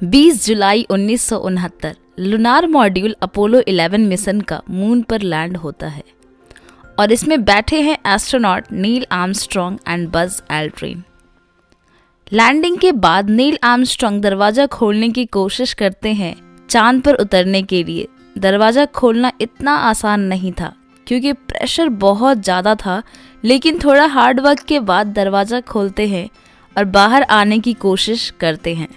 20 जुलाई 1969 lunar module Apollo 11 mission का moon पर लैंड होता है और इसमें बैठे हैं astronaut Neil Armstrong and Buzz Aldrin. Landing के बाद नील आर्मस्ट्रॉन्ग दरवाजा खोलने की कोशिश करते हैं चांद पर उतरने के लिए। दरवाजा खोलना इतना आसान नहीं था क्योंकि प्रेशर बहुत ज़्यादा था, लेकिन थोड़ा हार्ड वर्क के बाद दरवाजा खोलते हैं और बाहर आने की कोशिश करते हैं।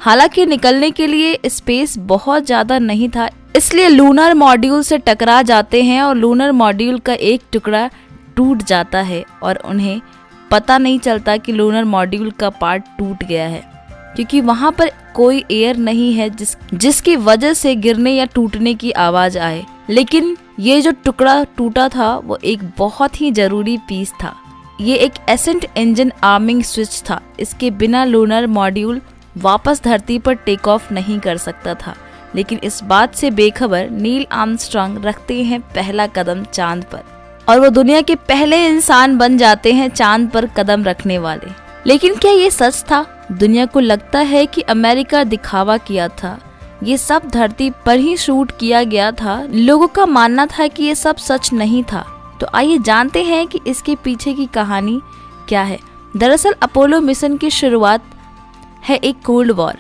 हालांकि निकलने के लिए स्पेस बहुत ज़्यादा नहीं था, इसलिए लूनर मॉड्यूल से टकरा जाते हैं और लूनर मॉड्यूल का एक टुकड़ा टूट जाता है और उन्हें पता नहीं चलता कि लूनर मॉड्यूल का पार्ट टूट गया है, क्योंकि वहाँ पर कोई एयर नहीं है जिसकी वजह से गिरने या टूटने की आवाज़ आए। लेकिन ये जो टुकड़ा टूटा था वो एक बहुत ही ज़रूरी पीस था। ये एक एसेंट इंजन आर्मिंग स्विच था। इसके बिना लूनर मॉड्यूल वापस धरती पर टेक ऑफ नहीं कर सकता था। लेकिन इस बात से बेखबर नील आर्मस्ट्रॉन्ग रखते हैं पहला कदम चांद पर और वो दुनिया के पहले इंसान बन जाते हैं चांद पर कदम रखने वाले। लेकिन क्या ये सच था? दुनिया को लगता है कि अमेरिका दिखावा किया था, ये सब धरती पर ही शूट किया गया था। लोगों का मानना था कि ये सब सच नहीं था। तो आइए जानते हैं कि इसके पीछे की कहानी क्या है। दरअसल अपोलो मिशन की शुरुआत है एक कोल्ड वॉर।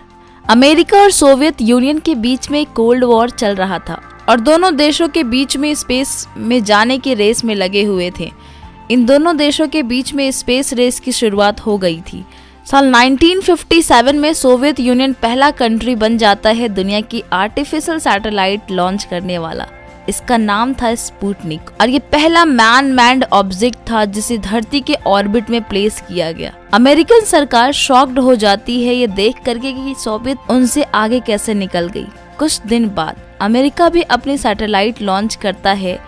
अमेरिका और सोवियत यूनियन के बीच में एक कोल्ड वॉर चल रहा था और दोनों देशों के बीच में स्पेस में जाने की रेस में लगे हुए थे। इन दोनों देशों के बीच में स्पेस रेस की शुरुआत हो गई थी। साल 1957 में सोवियत यूनियन पहला कंट्री बन जाता है दुनिया की आर्टिफिशियल सैटेलाइट लॉन्च करने वाला। इसका नाम था स्पुतनिक और ये पहला मैन्ड ऑब्जेक्ट था जिसे धरती के ऑर्बिट में प्लेस किया गया। अमेरिकन सरकार शॉक्ड हो जाती है ये देख करके कि सोवियत उनसे आगे कैसे निकल गई। कुछ दिन बाद अमेरिका भी अपनी सैटेलाइट लॉन्च करता है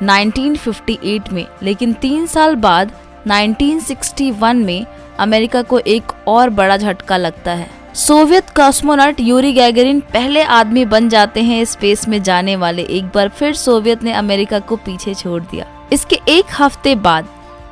1958 में, लेकिन 3 साल बाद 1961 में अमेरिका को एक और बड़ा झटका लगता है। सोवियत कॉस्मोनॉट यूरी गैगरिन पहले आदमी बन जाते हैं स्पेस में जाने वाले। एक बार फिर सोवियत ने अमेरिका को पीछे छोड़ दिया। इसके एक हफ्ते बाद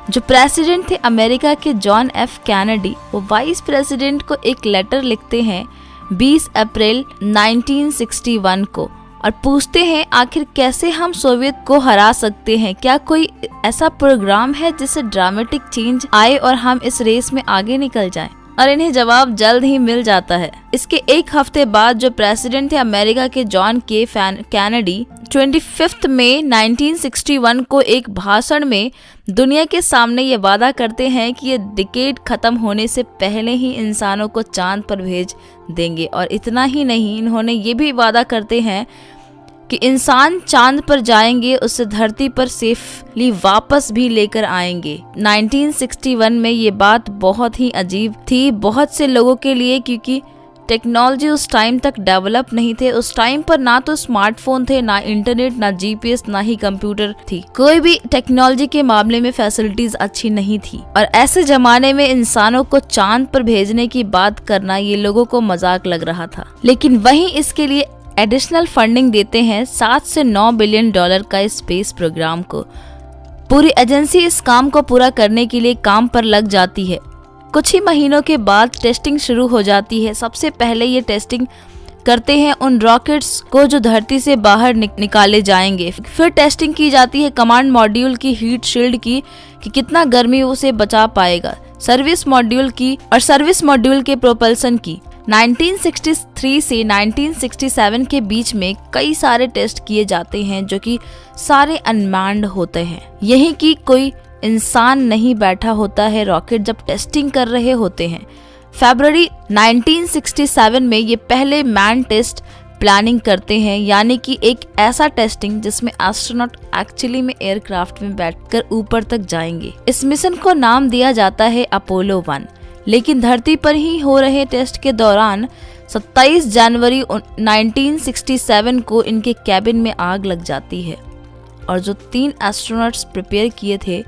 जो प्रेसिडेंट थे अमेरिका के जॉन एफ कैनेडी, वो वाइस प्रेसिडेंट को एक लेटर लिखते हैं 20 अप्रैल 1961 को और पूछते हैं आखिर कैसे हम सोवियत को हरा सकते हैं। क्या कोई ऐसा प्रोग्राम है जिससे ड्रामेटिक चेंज आए और हम इस रेस में आगे निकल जाएं? और इन्हें जवाब जल्द ही मिल जाता है। इसके एक हफ्ते बाद जो प्रेसिडेंट थे अमेरिका के जॉन के कैनेडी 25 मई 1961 को एक भाषण में दुनिया के सामने ये वादा करते हैं कि ये डिकेड खत्म होने से पहले ही इंसानों को चांद पर भेज देंगे। और इतना ही नहीं, इन्होंने ये भी वादा करते हैं कि इंसान चांद पर जाएंगे, उससे धरती पर सेफली वापस भी लेकर आएंगे। 1961 में ये बात बहुत ही अजीब थी बहुत से लोगों के लिए, क्योंकि टेक्नोलॉजी उस टाइम तक डेवलप नहीं थे। उस टाइम पर ना तो स्मार्टफोन थे, ना इंटरनेट, ना जीपीएस, ना ही कंप्यूटर थी। कोई भी टेक्नोलॉजी के मामले में फैसिलिटीज अच्छी नहीं थी और ऐसे जमाने में इंसानों को चांद पर भेजने की बात करना ये लोगों को मजाक लग रहा था। लेकिन वहीं इसके लिए एडिशनल फंडिंग देते हैं 7 से 9 बिलियन डॉलर का स्पेस प्रोग्राम को। पूरी एजेंसी इस काम को पूरा करने के लिए काम पर लग जाती है। कुछ ही महीनों के बाद टेस्टिंग शुरू हो जाती है। सबसे पहले ये टेस्टिंग करते हैं उन रॉकेट्स को जो धरती से बाहर निकाले जाएंगे। फिर टेस्टिंग की जाती है कमांड मॉड्यूल की हीट शील्ड की कि कितना गर्मी उसे बचा पाएगा, सर्विस मॉड्यूल की और सर्विस मॉड्यूल के प्रोपल्सन की। 1963 से 1967 के बीच में कई सारे टेस्ट किए जाते हैं जो कि सारे अनमैन्ड होते हैं। यही कि कोई इंसान नहीं बैठा होता है रॉकेट जब टेस्टिंग कर रहे होते हैं। फरवरी 1967 में ये पहले मैन टेस्ट प्लानिंग करते हैं, यानी कि एक ऐसा टेस्टिंग जिसमें एस्ट्रोनॉट एक्चुअली में एयरक्राफ्ट में बैठकर ऊपर तक जाएंगे। इस मिशन को नाम दिया जाता है अपोलो 1। लेकिन धरती पर ही हो रहे टेस्ट के दौरान 27 जनवरी 1967 को इनके कैबिन में आग लग जाती है और जो 3 एस्ट्रोनॉट्स प्रिपेयर किए थे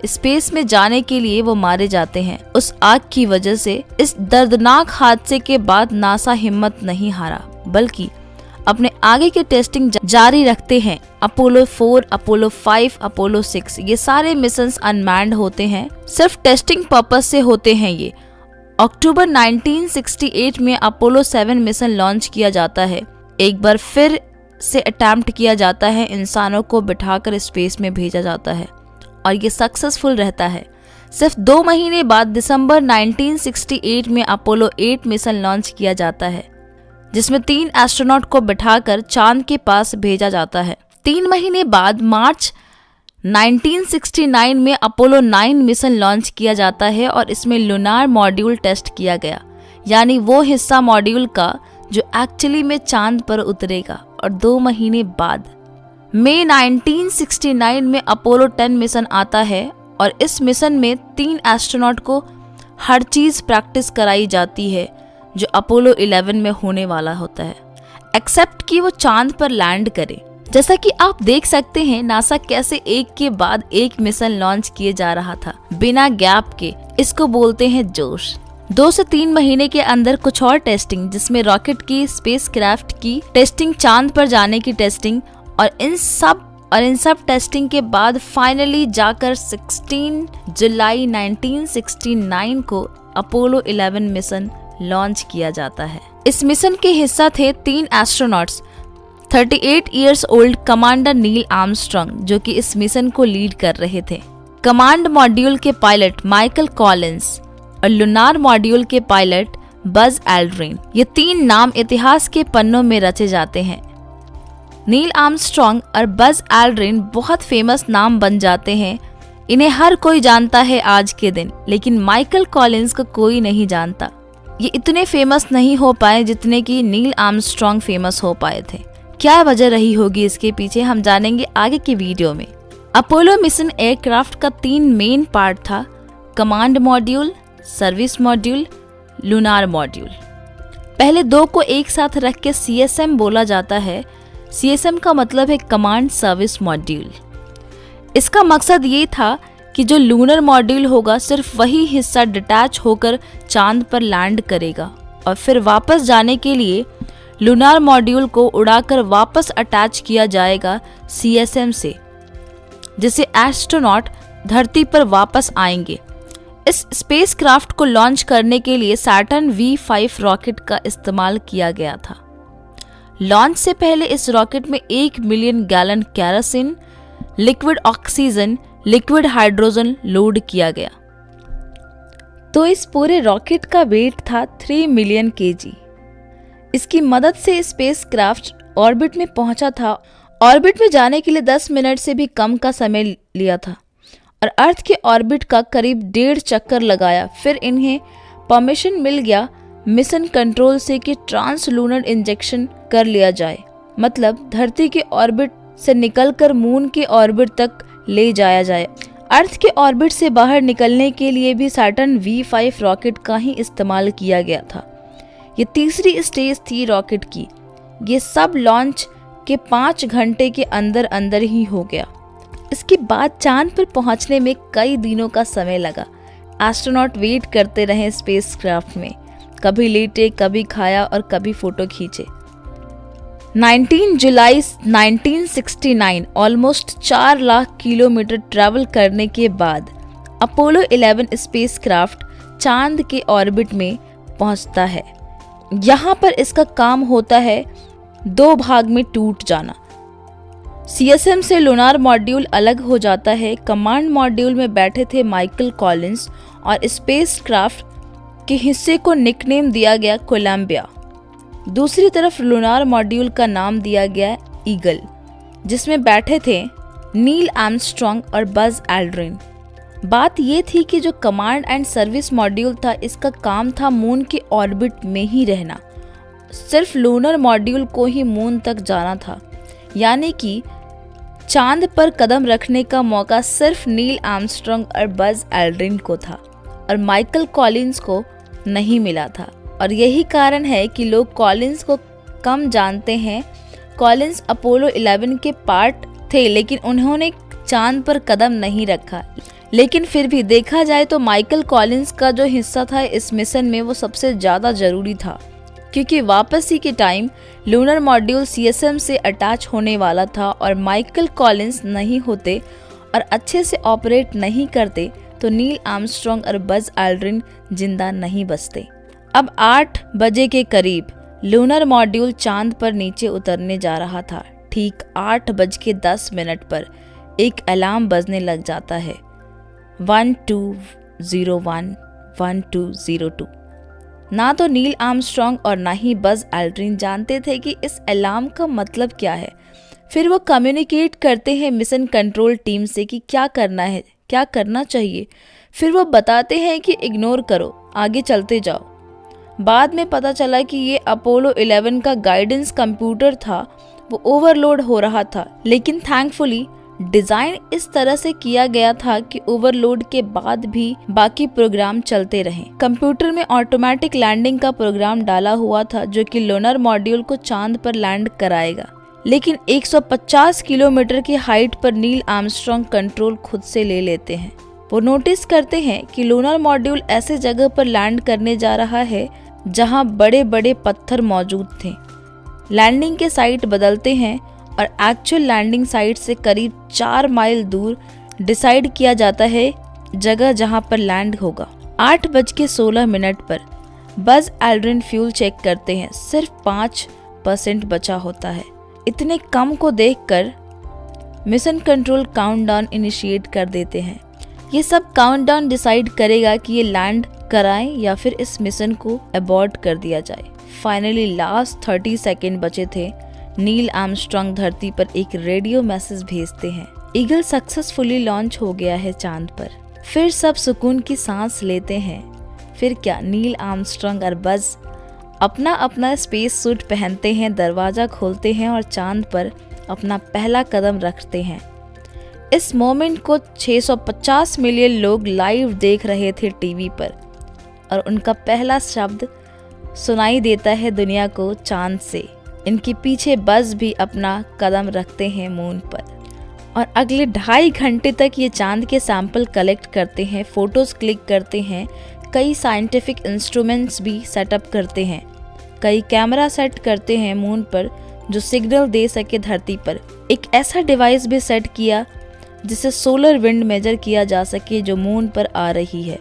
स्पेस में जाने के लिए वो मारे जाते हैं। उस आग की वजह से इस दर्दनाक हादसे के बाद नासा हिम्मत नहीं हारा, बल्कि अपने आगे के टेस्टिंग जारी रखते हैं। अपोलो 4, अपोलो 5, अपोलो 6 ये सारे मिशंस अनमैन्ड होते हैं, सिर्फ टेस्टिंग पर्पस से होते हैं ये। अक्टूबर 1968 में अपोलो 7 मिशन लॉन्च किया जाता है। एक बार फिर से अटेम्प्ट किया जाता है, इंसानों को बिठाकर स्पेस में भेजा जाता है और ये सक्सेसफुल रहता है। सिर्फ 2 महीने बाद दिसंबर 1968 में अपोलो 8 मिशन लॉन्च किया जाता है, जिसमें 3 एस्ट्रोनॉट को बिठाकर चांद के पास भेजा जाता है। 3 महीने बाद मार्च 1969 में अपोलो 9 मिशन लॉन्च किया जाता है और इसमें लूनार मॉड्यूल टेस्ट किया गया, यानी वो हिस्सा मॉड्यूल का जो एक्चुअली में चांद पर उतरेगा। और 2 महीने बाद मई 1969 में अपोलो 10 मिशन आता है और इस मिशन में 3 एस्ट्रोनॉट को हर चीज प्रैक्टिस कराई जाती है जो अपोलो 11 में होने वाला होता है, एक्सेप्ट कि वो चांद पर लैंड करे। जैसा कि आप देख सकते हैं नासा कैसे एक के बाद एक मिशन लॉन्च किए जा रहा था बिना गैप के। इसको बोलते हैं जोश। 2 से 3 महीने के अंदर कुछ और टेस्टिंग, जिसमें रॉकेट की, स्पेसक्राफ्ट की टेस्टिंग, चांद पर जाने की टेस्टिंग और इन सब टेस्टिंग के बाद फाइनली जाकर 16 जुलाई 1969 को अपोलो 11 मिशन लॉन्च किया जाता है। इस मिशन के हिस्सा थे 3 astronauts, 38 years old commander Neil Armstrong, जो कि इस मिशन को लीड कर रहे थे, कमांड मॉड्यूल के पायलट माइकल कॉलिंस और लूनार मॉड्यूल के पायलट बज एल्ड्रिन। ये 3 नाम इतिहास के पन्नों में रचे जाते हैं। नील आर्मस्ट्रांग और बज एल्ड्रिन बहुत फेमस नाम बन जाते हैं, इन्हें हर कोई जानता है आज के दिन, लेकिन माइकल कॉलिंस को कोई नहीं जानता। ये इतने फेमस नहीं हो पाए जितने कि नील आर्मस्ट्रांग फेमस हो पाए थे। क्या वजह रही होगी इसके पीछे, हम जानेंगे आगे की वीडियो में। अपोलो मिशन एयरक्राफ्ट का 3 मेन पार्ट था, command module, service module, lunar module. पहले 2 को एक साथ रख के CSM बोला जाता है। CSM का मतलब है कमांड सर्विस मॉड्यूल। इसका मकसद ये था कि जो लूनर मॉड्यूल होगा सिर्फ वही हिस्सा डिटैच होकर चांद पर लैंड करेगा और फिर वापस जाने के लिए लूनार मॉड्यूल को उड़ाकर वापस अटैच किया जाएगा CSM से, जिससे एस्ट्रोनॉट धरती पर वापस आएंगे। इस स्पेसक्राफ्ट को लॉन्च करने के लिए सैटर्न V5 रॉकेट का इस्तेमाल किया गया था। लॉन्च से पहले इस रॉकेट में 1 million gallon kerosene, liquid oxygen, liquid hydrogen load किया गया। तो इस पूरे रॉकेट का वेट था 3 मिलियन kg। इसकी मदद से स्पेसक्राफ्ट ऑर्बिट में पहुंचा था। ऑर्बिट में जाने के लिए 10 मिनट से भी कम का समय लिया था और अर्थ के ऑर्बिट का करीब 1.5 चक्कर लगाया। फिर इन्हें परमिशन मिल गया मिशन कंट्रोल से कि ट्रांसलूनर इंजेक्शन कर लिया जाए, मतलब धरती के ऑर्बिट से निकलकर मून के ऑर्बिट तक ले जाया जाए। अर्थ के ऑर्बिट से बाहर निकलने के लिए भी सैटर्न V5 रॉकेट का ही इस्तेमाल किया गया था। ये तीसरी स्टेज थी रॉकेट की। ये सब लॉन्च के 5 घंटे के अंदर अंदर ही हो गया। इसके बाद चांद पर पहुंचने में कई दिनों का समय लगा। एस्ट्रोनॉट वेट करते रहे स्पेसक्राफ्ट में, कभी लेटे, कभी खाया और कभी फोटो खींचे। 19 जुलाई 1969 ऑलमोस्ट 4 लाख किलोमीटर ट्रैवल करने के बाद अपोलो 11 स्पेसक्राफ्ट चांद के ऑर्बिट में पहुंचता है। यहाँ पर इसका काम होता है 2 भाग में टूट जाना। CSM से लूनार मॉड्यूल अलग हो जाता है। कमांड मॉड्यूल में बैठे थे माइकल कॉलिंस और स्पेसक्राफ्ट के हिस्से को निकनेम दिया गया कोलंबिया। दूसरी तरफ लूनार मॉड्यूल का नाम दिया गया ईगल, जिसमें बैठे थे नील आर्मस्ट्रांग और बज एल्ड्रिन। बात ये थी कि जो कमांड एंड सर्विस मॉड्यूल था, इसका काम था मून के ऑर्बिट में ही रहना। सिर्फ लूनर मॉड्यूल को ही मून तक जाना था, यानी कि चांद पर कदम रखने का मौका सिर्फ नील आर्मस्ट्रांग और बज एल्ड्रिन को था और माइकल कॉलिंस को नहीं मिला था। और यही कारण है कि लोग कॉलिंस को कम जानते हैं। कॉलिंस अपोलो 11 के पार्ट थे, लेकिन उन्होंने चांद पर कदम नहीं रखा। लेकिन फिर भी देखा जाए तो माइकल कॉलिंस का जो हिस्सा था इस मिशन में वो सबसे ज़्यादा ज़रूरी था, क्योंकि वापसी के टाइम लूनर मॉड्यूल CSM से अटैच होने वाला था और माइकल कॉलिंस नहीं होते और अच्छे से ऑपरेट नहीं करते तो नील आर्मस्ट्रॉन्ग और बज एल्ड्रिन जिंदा नहीं बचते। अब 8 बजे के करीब लूनर मॉड्यूल चांद पर नीचे उतरने जा रहा था। ठीक 8:10 पर एक अलार्म बजने लग जाता है, 1201 1202। ना तो नील आर्मस्ट्रॉन्ग और ना ही बज एल्ड्रिन जानते थे कि इस अलार्म का मतलब क्या है। फिर वो कम्युनिकेट करते हैं मिशन कंट्रोल टीम से कि क्या करना है, क्या करना चाहिए। फिर वो बताते हैं कि इग्नोर करो, आगे चलते जाओ। बाद में पता चला कि ये अपोलो 11 का गाइडेंस कंप्यूटर था, वो ओवरलोड हो रहा था, लेकिन थैंकफुली डिजाइन इस तरह से किया गया था कि ओवरलोड के बाद भी बाकी प्रोग्राम चलते रहे। कंप्यूटर में ऑटोमेटिक लैंडिंग का प्रोग्राम डाला हुआ था जो कि लूनर मॉड्यूल को चांद पर लैंड कराएगा, लेकिन 150 किलोमीटर की हाइट पर नील आर्मस्ट्रॉन्ग कंट्रोल खुद से ले लेते हैं। वो नोटिस करते हैं कि लूनर मॉड्यूल ऐसे जगह पर लैंड करने जा रहा है जहां बड़े बड़े पत्थर मौजूद थे। लैंडिंग के साइट बदलते हैं और एक्चुअल लैंडिंग साइट से करीब 4 माइल दूर डिसाइड किया जाता है जगह जहां पर लैंड होगा। 8:16 पर बज एल्ड्रिन फ्यूल चेक करते हैं, सिर्फ 5% बचा होता है। इतने कम को देखकर मिशन कंट्रोल काउंटडाउन इनिशिएट कर देते हैं। ये सब काउंटडाउन डिसाइड करेगा कि ये लैंड कराएं या फिर इस मिशन को अबॉर्ट कर दिया जाए। फाइनली लास्ट 30 सेकेंड बचे थे। नील आर्मस्ट्रॉन्ग धरती पर एक रेडियो मैसेज भेजते हैं, ईगल सक्सेसफुली लॉन्च हो गया है चांद पर। फिर सब सुकून की सांस लेते हैं। फिर क्या, नील आर्मस्ट्रॉन्ग और बज अपना अपना स्पेस सूट पहनते हैं, दरवाजा खोलते हैं और चांद पर अपना पहला कदम रखते हैं। इस मोमेंट को 650 मिलियन लोग लाइव देख रहे थे टीवी पर, और उनका पहला शब्द सुनाई देता है दुनिया को चांद से। इनके पीछे बज भी अपना कदम रखते हैं मून पर, और अगले 2.5 घंटे तक ये चांद के सैंपल कलेक्ट करते हैं, फोटोज क्लिक करते हैं, कई साइंटिफिक इंस्ट्रूमेंट्स भी सेटअप करते हैं, कई कैमरा सेट करते हैं मून पर जो सिग्नल दे सके धरती पर। एक ऐसा डिवाइस भी सेट किया जिसे सोलर विंड मेजर किया जा सके जो मून पर आ रही है,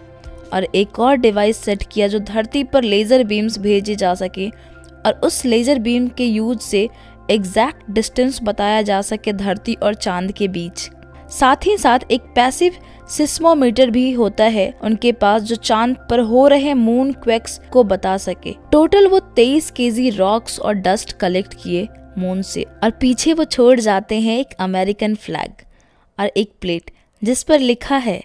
और एक और डिवाइस सेट किया जो धरती पर लेज़र बीम्स भेजे जा सके और उस लेज़र बीम के यूज से एग्जैक्ट डिस्टेंस बताया जा सके धरती और चांद के बीच। साथ ही साथ एक पैसिव सिस्मोमीटर भी होता है उनके पास जो चांद पर हो रहे मून क्वेक्स को बता सके। टोटल वो 23 केजी रॉक्स और डस्ट कलेक्ट किए मून से, और पीछे वो छोड़ जाते हैं एक अमेरिकन फ्लैग और एक प्लेट जिस पर लिखा है,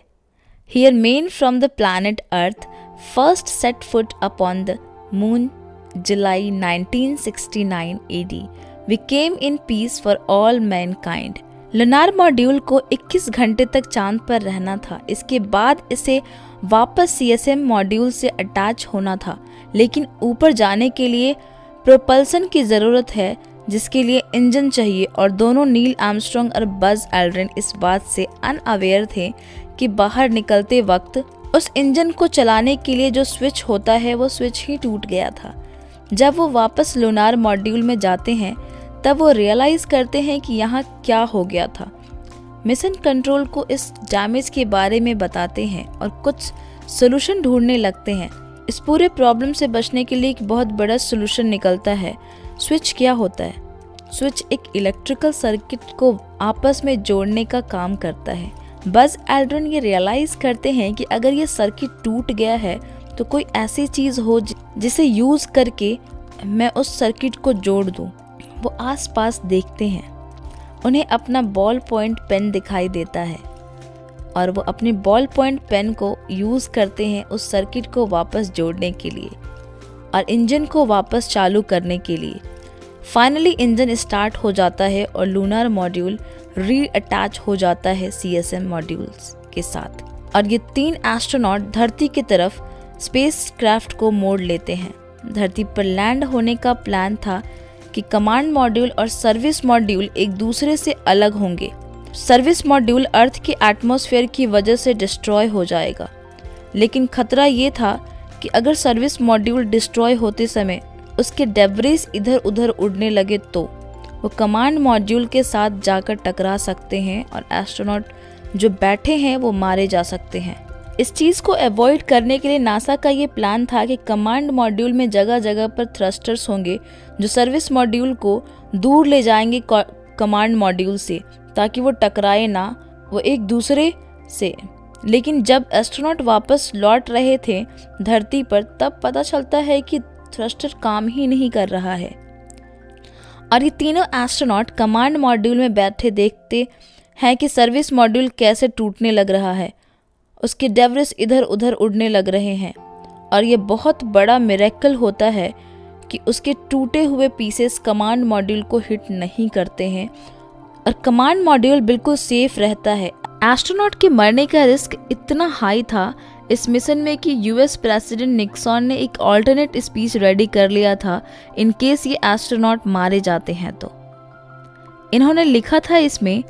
Here men from the planet Earth first set foot upon the moon July 1969 AD. We came in peace for all mankind. Lunar module को 21 घंटे तक चांद पर रहना था। इसके बाद इसे वापस CSM मॉड्यूल से अटैच होना था, लेकिन ऊपर जाने के लिए प्रोपल्सन की ज़रूरत है जिसके लिए इंजन चाहिए, और दोनों नील आर्मस्ट्रॉन्ग और बज एल्ड्रिन इस बात से अनअवेयर थे कि बाहर निकलते वक्त उस इंजन को चलाने के लिए जो स्विच होता है वो स्विच ही टूट गया था। जब वो वापस लूनार मॉड्यूल में जाते हैं तब वो रियलाइज करते हैं कि यहाँ क्या हो गया था। मिशन कंट्रोल को इस डैमेज के बारे में बताते हैं और कुछ सोल्यूशन ढूंढने लगते हैं। इस पूरे प्रॉब्लम से बचने के लिए एक बहुत बड़ा सोल्यूशन निकलता है। स्विच क्या होता है? स्विच एक इलेक्ट्रिकल सर्किट को आपस में जोड़ने का काम करता है। बज एल्ड्रिन ये रियलाइज करते हैं कि अगर ये सर्किट टूट गया है तो कोई ऐसी चीज हो जिसे यूज करके मैं उस सर्किट को जोड़ दूं। वो आसपास देखते हैं, उन्हें अपना बॉल पॉइंट पेन दिखाई देता है और वो अपने बॉल पॉइंट पेन को यूज करते हैं उस सर्किट को वापस जोड़ने के लिए और इंजन को वापस चालू करने के लिए। फाइनली इंजन स्टार्ट हो जाता है और लूनार मॉड्यूल रीअटैच हो जाता है CSM मॉड्यूल्स के साथ, और ये 3 एस्ट्रोनॉट धरती की तरफ स्पेसक्राफ्ट को मोड़ लेते हैं। धरती पर लैंड होने का प्लान था कि कमांड मॉड्यूल और सर्विस मॉड्यूल एक दूसरे से अलग होंगे। सर्विस मॉड्यूल अर्थ के एटमॉस्फेयर की वजह से डिस्ट्रॉय हो जाएगा, लेकिन खतरा ये था कि अगर सर्विस मॉड्यूल डिस्ट्रॉय होते समय उसके डेब्रिस इधर उधर उड़ने लगे तो वो कमांड मॉड्यूल के साथ जाकर टकरा सकते हैं और एस्ट्रोनॉट जो बैठे हैं वो मारे जा सकते हैं। इस चीज़ को अवॉइड करने के लिए नासा का ये प्लान था कि कमांड मॉड्यूल में जगह जगह पर थ्रस्टर्स होंगे जो सर्विस मॉड्यूल को दूर ले जाएंगे कमांड मॉड्यूल से, ताकि वो टकराए ना वो एक दूसरे से। लेकिन जब एस्ट्रोनॉट वापस लौट रहे थे धरती पर, तब पता चलता है कि थ्रस्टर काम ही नहीं कर रहा है और ये तीनों एस्ट्रोनॉट कमांड मॉड्यूल में बैठे देखते हैं कि सर्विस मॉड्यूल कैसे टूटने लग रहा है, उसके डेब्रिस इधर उधर उड़ने लग रहे हैं और ये बहुत बड़ा मिरेकल होता है कि उसके टूटे हुए पीसेस कमांड मॉड्यूल को हिट नहीं करते हैं और कमांड मॉड्यूल बिल्कुल सेफ रहता है। एस्ट्रोनॉट के मरने का रिस्क इतना हाई था इस मिशन में कि यूएस प्रेसिडेंट निक्सन ने एक ऑल्टरनेट स्पीच रेडी कर लिया था इन केस ये एस्ट्रोनॉट मारे जाते हैं तो। इन्होंने लिखा था इसमें,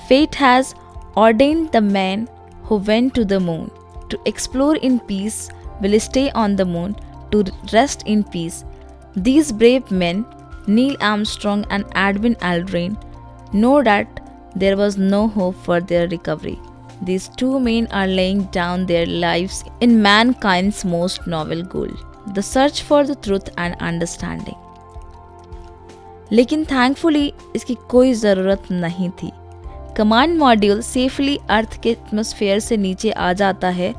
fate has ordained the man who went to the moon to explore in peace will stay on the moon to rest in peace. These brave men, Neil Armstrong and Edwin Aldrin, know that there was no hope for their recovery. These two men are laying down their lives in mankind's most noble goal, the search for the truth and understanding. लेकिन thankfully इसकी कोई ज़रूरत नहीं थी। Command module safely अर्थ के atmosphere से नीचे आ जाता है,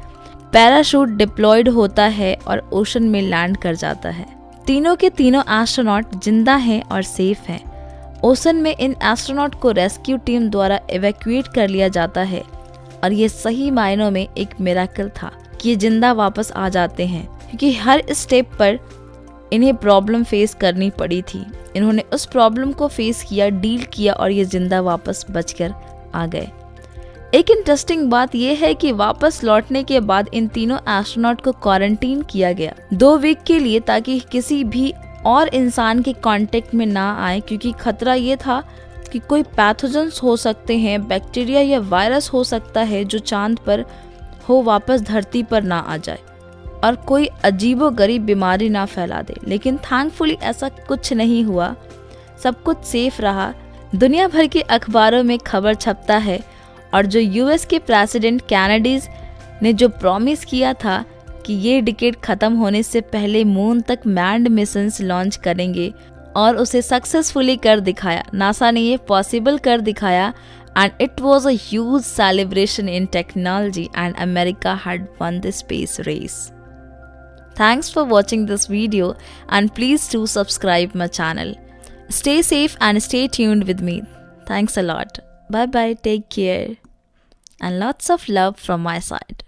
पैराशूट डिप्लॉयड होता है और ओशन में लैंड कर जाता है। तीनों के तीनों एस्ट्रोनॉट जिंदा हैं और सेफ हैं। ओशन में इन एस्ट्रोनॉट को रेस्क्यू टीम द्वारा एवैक्यूएट कर लिया जाता है और ये सही मायनों में एक मिरेकल था कि ये जिंदा वापस आ जाते हैं, क्योंकि हर स्टेप पर इन्हें प्रॉब्लम फेस करनी पड़ी थी। इन्होंने उस प्रॉब्लम को फेस किया, डील किया और ये जिंदा वापस बचकर आ गए। एक इंटरेस्टिंग बात यह है कि वापस लौटने के बाद इन तीनों एस्ट्रोनॉट को क्वारंटीन किया गया 2 वीक के लिए, ताकि किसी भी और इंसान के कांटेक्ट में ना आए, क्योंकि खतरा ये था कि कोई पैथोजेंस हो सकते हैं, बैक्टीरिया या वायरस हो सकता है जो चांद पर हो वापस धरती पर ना आ जाए और कोई अजीबोगरीब बीमारी ना फैला दे। लेकिन थैंकफुली ऐसा कुछ नहीं हुआ, सब कुछ सेफ रहा। दुनिया भर के अखबारों में खबर छपता है और जो यूएस के प्रेसिडेंट कैनेडी ने जो प्रॉमिस किया था कि ये डिकेड ख़त्म होने से पहले मून तक मैन्ड मिशंस लॉन्च करेंगे और उसे सक्सेसफुली कर दिखाया। नासा ने ये पॉसिबल कर दिखाया and it was a huge celebration in technology and America had won the space race. Thanks for watching this video and please do subscribe my channel. Stay safe and stay tuned with me. Thanks a lot. Bye bye, take care and lots of love from my side.